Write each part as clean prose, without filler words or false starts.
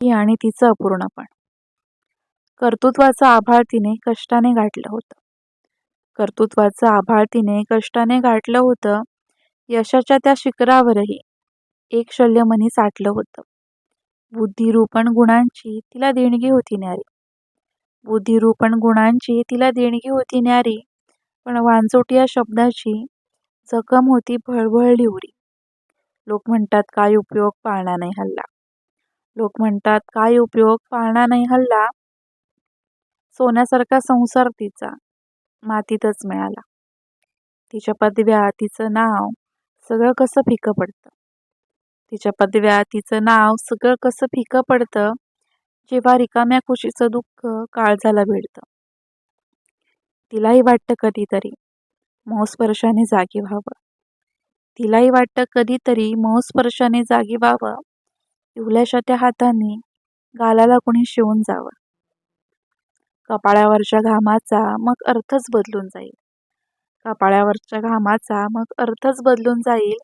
आणि तिचं अपूर्णपण. कर्तृत्वाचं आभाळ तिने कष्टाने गाठलं होतं. कर्तृत्वाचं आभाळ तिने कष्टाने गाठलं होतं. यशाच्या त्या शिखरावरही एक शल्यमणी साठलं होतं. बुद्धिरूपण गुणांची तिला देणगी होती न्यारी. बुद्धिरूपण गुणांची तिला देणगी होती न्यारी. पण वांजोटी या शब्दाची जखम होती भळभळली उरी. लोक म्हणतात काय उपयोग पाळणा नाही हल्ला. लोक म्हणतात काय उपयोग पाळणा नाही हल्ला. सोन्यासारखा संसार तिचा मातीतच मिळाला. तिच्या पदव्या, तिचं नाव सगळं कसं फिकं पडतं. तिच्या पदव्या, तिचं नाव सगळं कसं फिकं पडतं जेव्हा रिकाम्या खुशीचं दुःख काळजाला भिडतं. तिलाही वाटतं कधीतरी मौस्पर्शाने जागी व्हावं. तिलाही वाटतं कधीतरी मौस्पर्शाने जागी व्हावं. इवल्याशा त्या हाताने गालाला कोणी शिवून जावं. कपाळावरच्या घामाचा मग अर्थच बदलून जाईल. कपाळावरच्या घामाचा मग अर्थच बदलून जाईल.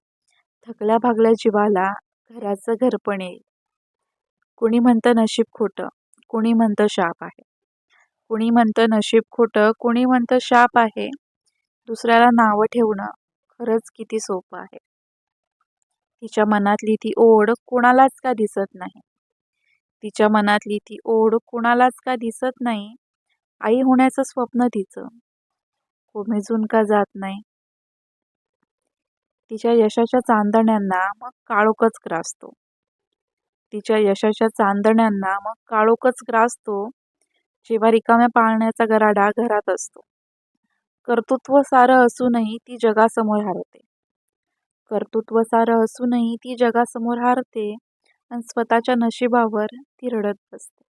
थकल्या भागल्या जीवाला घराचं घरपण येईल. कुणी म्हणतं नशीब खोटं, कुणी म्हणतं शाप आहे. कुणी म्हणतं नशीब खोटं, कुणी म्हणतं शाप आहे. दुसऱ्याला नावं ठेवणं खरंच किती सोपं आहे. तिच्या मनातली ती ओढ कुणालाच का दिसत नाही. तिच्या मनातली ती ओढ कुणालाच का दिसत नाही. आई होण्याचं स्वप्न तिचं कोमेजून का जात नाही. तिच्या यशाच्या चांदण्यांना मग काळोखच ग्रासतो. तिच्या यशाच्या चांदण्यांना मग काळोखच ग्रासतो जेव्हा रिकाम्या पाळण्याचा गराडा घरात असतो. कर्तृत्व सारं असूनही ती जगासमोर हारते. कर्तृत्व सारं असूनही ती जगासमोर हारते आणि स्वतःच्या नशिबावर ती रडत बसते.